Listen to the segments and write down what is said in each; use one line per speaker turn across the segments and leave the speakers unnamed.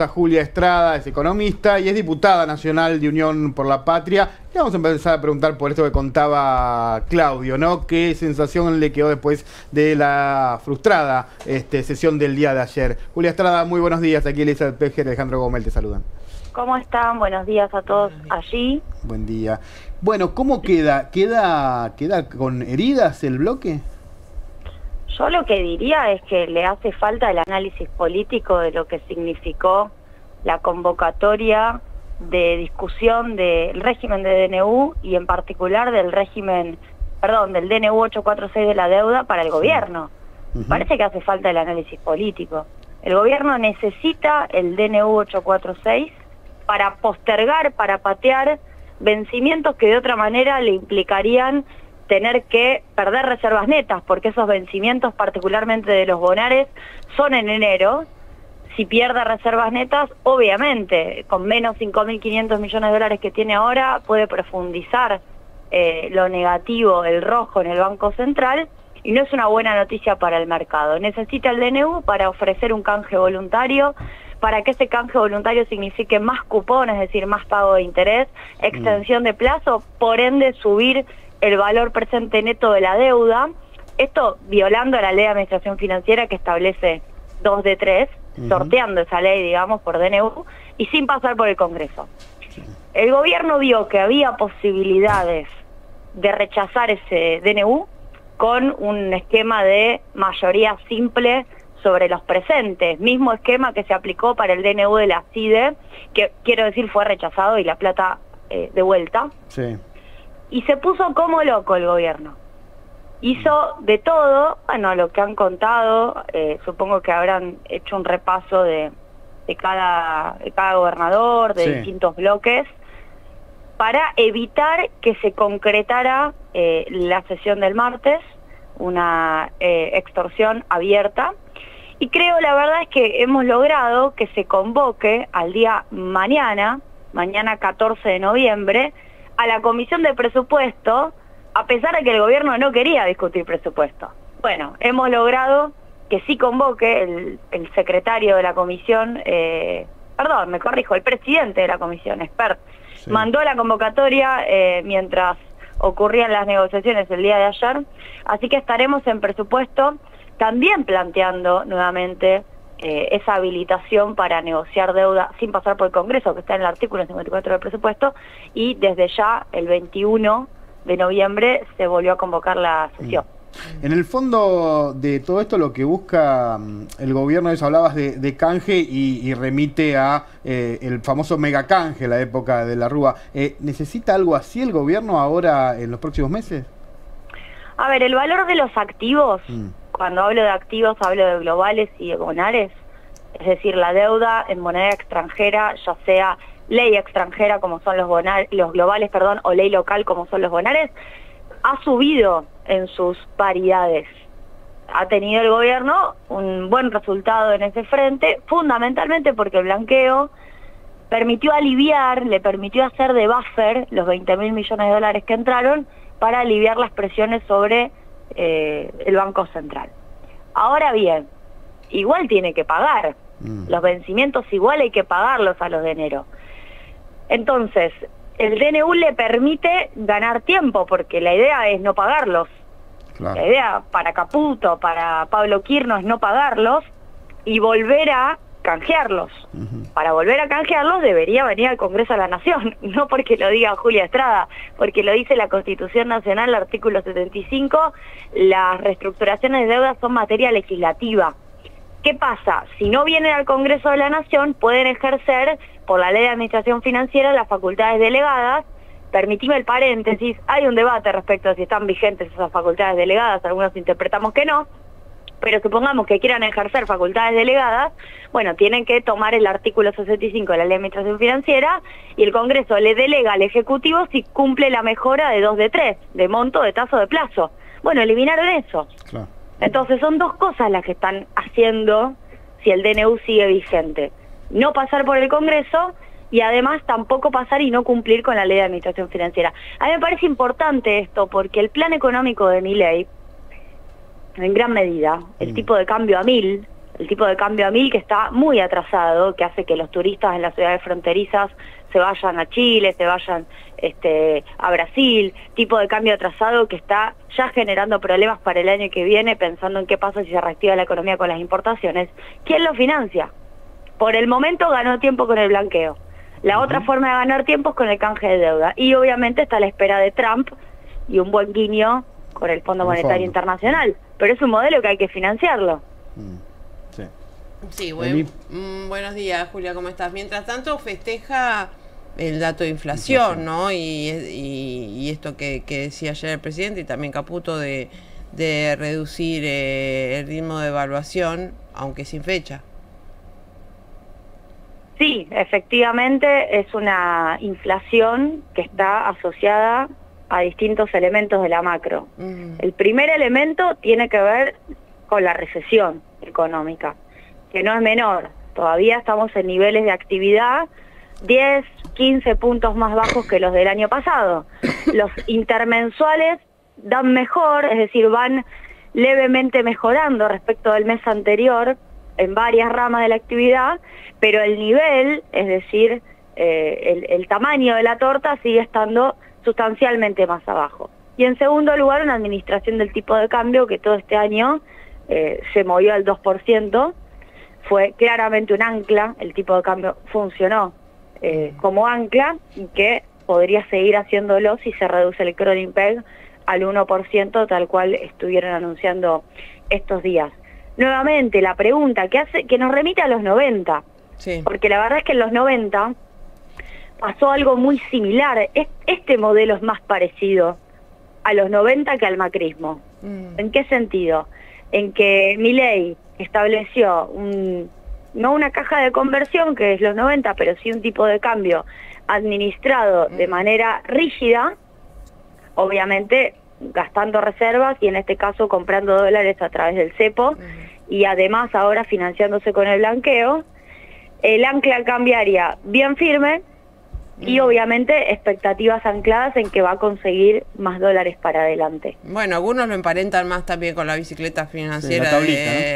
Está Julia Estrada, es economista y es diputada nacional de Unión por la Patria. Y vamos a empezar a preguntar por esto que contaba Claudio, ¿no? ¿Qué sensación le quedó después de la frustrada sesión del día de ayer? Julia Estrada, muy buenos días. Aquí Elizabeth Pejer y Alejandro Gómez te saludan.
¿Cómo están? Buenos días a todos allí.
Buen día. Bueno, ¿cómo queda? ¿Queda con heridas el bloque?
Yo lo que diría es que le hace falta el análisis político de lo que significó la convocatoria de discusión del régimen de DNU y en particular del del DNU 846 de la deuda para el gobierno. Parece que hace falta el análisis político. El gobierno necesita el DNU 846 para postergar, para patear vencimientos que de otra manera le implicarían tener que perder reservas netas, porque esos vencimientos, particularmente de los bonares, son en enero. Si pierde reservas netas, obviamente, con menos 5.500 millones de dólares que tiene ahora, puede profundizar lo negativo, el rojo en el Banco Central, y no es una buena noticia para el mercado. Necesita el DNU para ofrecer un canje voluntario, para que ese canje voluntario signifique más cupón, es decir, más pago de interés, extensión de plazo, por ende subir el valor presente neto de la deuda, esto violando la ley de administración financiera que establece 2 de 3, sorteando esa ley, digamos, por DNU, y sin pasar por el Congreso. El gobierno vio que había posibilidades de rechazar ese DNU con un esquema de mayoría simple sobre los presentes, mismo esquema que se aplicó para el DNU de la CIDE, que quiero decir fue rechazado y la plata de vuelta. Sí. Y se puso como loco el gobierno. Hizo de todo, bueno, lo que han contado, supongo que habrán hecho un repaso de cada gobernador, de distintos bloques, para evitar que se concretara la sesión del martes, una extorsión abierta. Y creo, la verdad es que hemos logrado que se convoque al día mañana 14 de noviembre, a la Comisión de Presupuesto, a pesar de que el gobierno no quería discutir presupuesto. Bueno, hemos logrado que sí convoque el secretario de la comisión, el presidente de la comisión, expert, mandó la convocatoria mientras ocurrían las negociaciones el día de ayer, así que estaremos en presupuesto también planteando nuevamente esa habilitación para negociar deuda sin pasar por el Congreso, que está en el artículo 54 del presupuesto, y desde ya el 21 de noviembre se volvió a convocar la sesión.
En el fondo de todo esto lo que busca el gobierno es, hablabas de canje y remite a el famoso mega canje, la época de la Rúa. ¿Necesita algo así el gobierno ahora en los próximos meses?
A ver, el valor de los activos, cuando hablo de activos hablo de globales y de bonares, es decir, la deuda en moneda extranjera, ya sea ley extranjera como son los globales, o ley local como son los bonares, ha subido en sus paridades. Ha tenido el gobierno un buen resultado en ese frente, fundamentalmente porque el blanqueo permitió aliviar, le permitió hacer de buffer los 20.000 millones de dólares que entraron para aliviar las presiones sobre el Banco Central. Ahora bien, igual tiene que pagar. Los vencimientos igual hay que pagarlos a los de enero. Entonces, el DNU le permite ganar tiempo, porque la idea es no pagarlos. Claro. La idea para Caputo, para Pablo Quirno, es no pagarlos y volver a canjearlos. Para volver a canjearlos debería venir al Congreso de la Nación, no porque lo diga Julia Estrada, porque lo dice la Constitución Nacional, el artículo 75, las reestructuraciones de deuda son materia legislativa. ¿Qué pasa? Si no vienen al Congreso de la Nación, pueden ejercer, por la Ley de Administración Financiera, las facultades delegadas. Permitime el paréntesis, hay un debate respecto a si están vigentes esas facultades delegadas, algunos interpretamos que no, pero supongamos que quieran ejercer facultades delegadas, bueno, tienen que tomar el artículo 65 de la Ley de Administración Financiera y el Congreso le delega al Ejecutivo si cumple la mejora de 2 de 3, de monto, de tasa, de plazo. Bueno, eliminaron eso. Claro. Entonces son dos cosas las que están haciendo si el DNU sigue vigente. No pasar por el Congreso y además tampoco pasar y no cumplir con la Ley de Administración Financiera. A mí me parece importante esto porque el plan económico de Milei, en gran medida, el tipo de cambio a 1000, el tipo de cambio a 1000 que está muy atrasado, que hace que los turistas en las ciudades fronterizas se vayan a Chile, se vayan a Brasil, tipo de cambio atrasado que está ya generando problemas para el año que viene, pensando en qué pasa si se reactiva la economía con las importaciones. ¿Quién lo financia? Por el momento ganó tiempo con el blanqueo. La otra forma de ganar tiempo es con el canje de deuda. Y obviamente está a la espera de Trump y un buen guiño con el Fondo Monetario Internacional. Pero es un modelo que hay que financiarlo.
Sí. Sí, buenos días, Julia, ¿cómo estás? Mientras tanto, festeja el dato de inflación, ¿no? Y esto que decía ayer el presidente y también Caputo de reducir el ritmo de evaluación, aunque sin fecha.
Sí, efectivamente es una inflación que está asociada a distintos elementos de la macro. El primer elemento tiene que ver con la recesión económica, que no es menor. Todavía estamos en niveles de actividad 10, 15 puntos más bajos que los del año pasado. Los intermensuales dan mejor, es decir, van levemente mejorando respecto del mes anterior en varias ramas de la actividad, pero el nivel, es decir, el tamaño de la torta sigue estando sustancialmente más abajo. Y en segundo lugar, una administración del tipo de cambio que todo este año se movió al 2%, fue claramente un ancla, el tipo de cambio funcionó como ancla y que podría seguir haciéndolo si se reduce el crawling peg al 1%, tal cual estuvieron anunciando estos días. Nuevamente, la pregunta que nos remite a los 90, porque la verdad es que en los 90 pasó algo muy similar. Este modelo es más parecido a los 90 que al macrismo. ¿En qué sentido? En que Milei estableció no una caja de conversión, que es los 90, pero sí un tipo de cambio administrado de manera rígida, obviamente gastando reservas y en este caso comprando dólares a través del cepo y además ahora financiándose con el blanqueo. El ancla cambiaria bien firme y obviamente expectativas ancladas en que va a conseguir más dólares para adelante.
Bueno, algunos lo emparentan más también con la bicicleta financiera,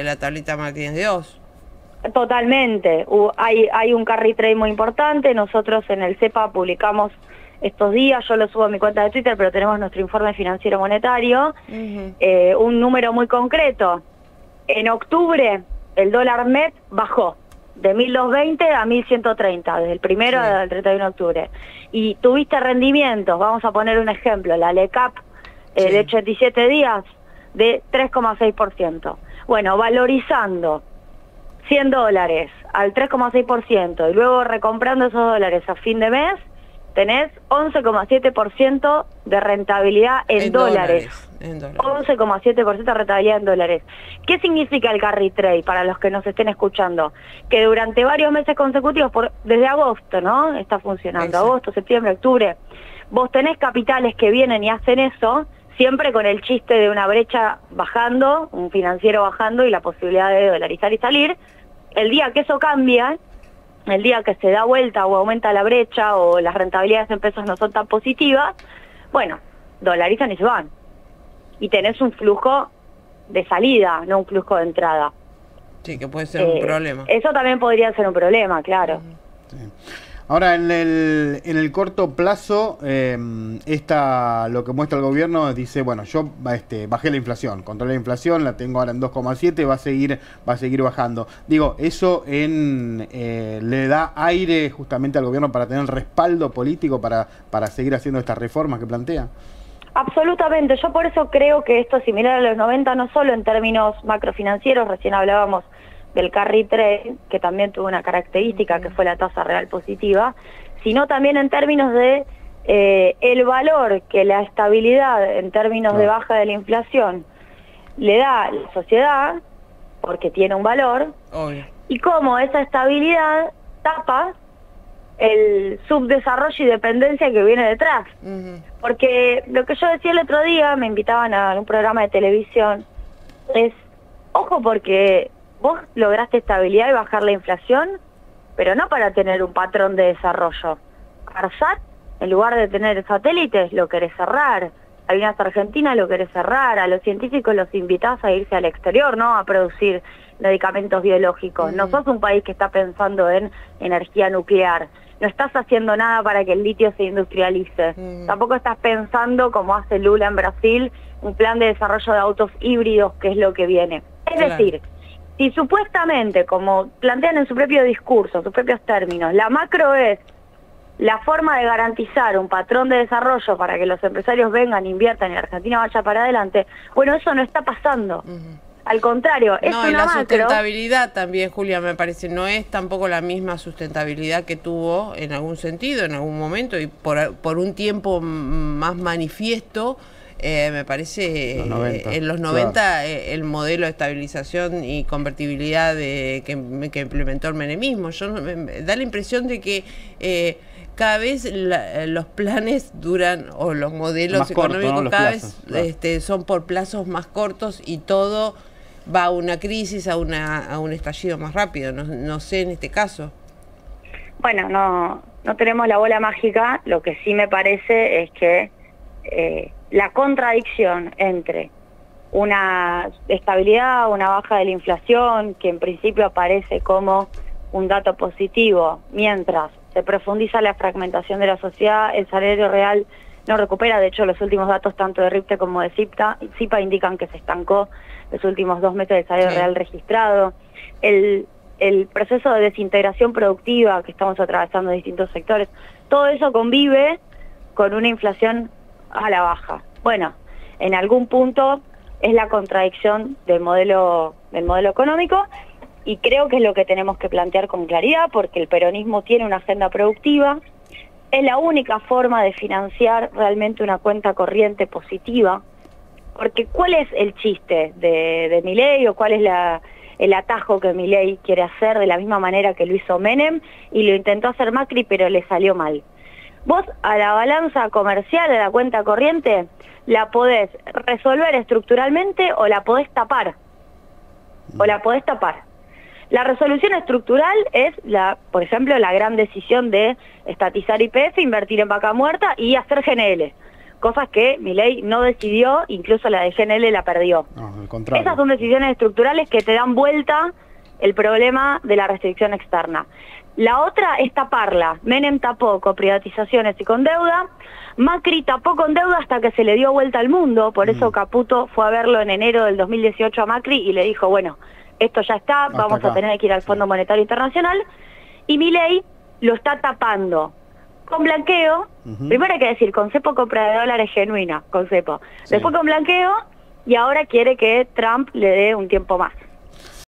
la tablita Martínez de Oz.
Totalmente, hay un carry trade muy importante. Nosotros en el CEPA publicamos estos días, yo lo subo a mi cuenta de Twitter, pero tenemos nuestro informe financiero monetario, un número muy concreto. En octubre el dólar MEP bajó de 1.220 a 1.130, desde el 1 al 31 de octubre. Y tuviste rendimientos, vamos a poner un ejemplo, la LECAP de 87 días de 3,6%. Bueno, valorizando 100 dólares al 3,6% y luego recomprando esos dólares a fin de mes, tenés 11,7% de rentabilidad en dólares. 11,7% de rentabilidad en dólares. ¿Qué significa el carry trade para los que nos estén escuchando? Que durante varios meses consecutivos, desde agosto, ¿no? Está funcionando. Exacto. Agosto, septiembre, octubre. Vos tenés capitales que vienen y hacen eso, siempre con el chiste de una brecha bajando, un financiero bajando y la posibilidad de dolarizar y salir. El día que eso cambia, el día que se da vuelta o aumenta la brecha o las rentabilidades en pesos no son tan positivas, bueno, dolarizan y se van. Y tenés un flujo de salida, no un flujo de entrada.
Sí, que puede ser un problema.
Eso también podría ser un problema, claro.
Sí. Ahora, en el corto plazo, lo que muestra el gobierno dice, bueno, yo bajé la inflación, controlé la inflación, la tengo ahora en 2,7, va a seguir bajando. Digo, ¿eso le da aire justamente al gobierno para tener respaldo político para seguir haciendo estas reformas que plantea?
Absolutamente, yo por eso creo que esto es similar a los 90, no solo en términos macrofinancieros, recién hablábamos del carry trade, que también tuvo una característica que fue la tasa real positiva, sino también en términos de el valor que la estabilidad en términos de baja de la inflación le da a la sociedad, porque tiene un valor, y cómo esa estabilidad tapa el subdesarrollo y dependencia que viene detrás. Porque lo que yo decía el otro día, me invitaban a un programa de televisión, es, ojo porque vos lograste estabilidad y bajar la inflación, pero no para tener un patrón de desarrollo. ARSAT, en lugar de tener satélites, lo querés cerrar. Malvinas Argentina lo querés cerrar, a los científicos los invitás a irse al exterior, ¿no? A producir medicamentos biológicos. No sos un país que está pensando en energía nuclear. No estás haciendo nada para que el litio se industrialice. Tampoco estás pensando, como hace Lula en Brasil, un plan de desarrollo de autos híbridos, que es lo que viene. Es decir, si supuestamente, como plantean en su propio discurso, sus propios términos, la macro es la forma de garantizar un patrón de desarrollo para que los empresarios vengan, inviertan y la Argentina vaya para adelante, bueno, eso no está pasando. Al contrario, es una
la
macro.
Sustentabilidad también, Julia, me parece, no es tampoco la misma sustentabilidad que tuvo en algún sentido, en algún momento, y por un tiempo más manifiesto, me parece, en los 90 el modelo de estabilización y convertibilidad que implementó el menemismo. Da la impresión de que cada vez los planes duran, o los modelos más económicos corto, ¿no? Cada vez claro. Son por plazos más cortos y todo va a una crisis, a un estallido más rápido. No sé en este caso.
Bueno, no tenemos la bola mágica. Lo que sí me parece es que la contradicción entre una estabilidad, una baja de la inflación, que en principio aparece como un dato positivo, mientras se profundiza la fragmentación de la sociedad, el salario real no recupera. De hecho, los últimos datos tanto de RIPTE como de CIPA indican que se estancó los últimos 2 meses del salario real registrado. El proceso de desintegración productiva que estamos atravesando en distintos sectores, todo eso convive con una inflación a la baja. Bueno, en algún punto es la contradicción del modelo económico, y creo que es lo que tenemos que plantear con claridad, porque el peronismo tiene una agenda productiva, es la única forma de financiar realmente una cuenta corriente positiva, porque ¿cuál es el chiste de Milei, o cuál es el atajo que Milei quiere hacer de la misma manera que lo hizo Menem y lo intentó hacer Macri, pero le salió mal? Vos a la balanza comercial de la cuenta corriente la podés resolver estructuralmente o la podés tapar. La resolución estructural es, por ejemplo, la gran decisión de estatizar YPF, invertir en vaca muerta y hacer GNL. Cosas que Milei no decidió, incluso la de GNL la perdió.
No, al contrario.
Esas son decisiones estructurales que te dan vuelta el problema de la restricción externa. La otra es taparla. Menem tapó con privatizaciones y con deuda. Macri tapó con deuda hasta que se le dio vuelta al mundo. Por eso Caputo fue a verlo en enero del 2018 a Macri y le dijo, bueno, esto ya está, vamos a tener que ir al Fondo Monetario Internacional. Y Milei lo está tapando con blanqueo. Primero hay que decir, con cepo compra de dólares genuina, con cepo. Después con blanqueo, y ahora quiere que Trump le dé un tiempo más.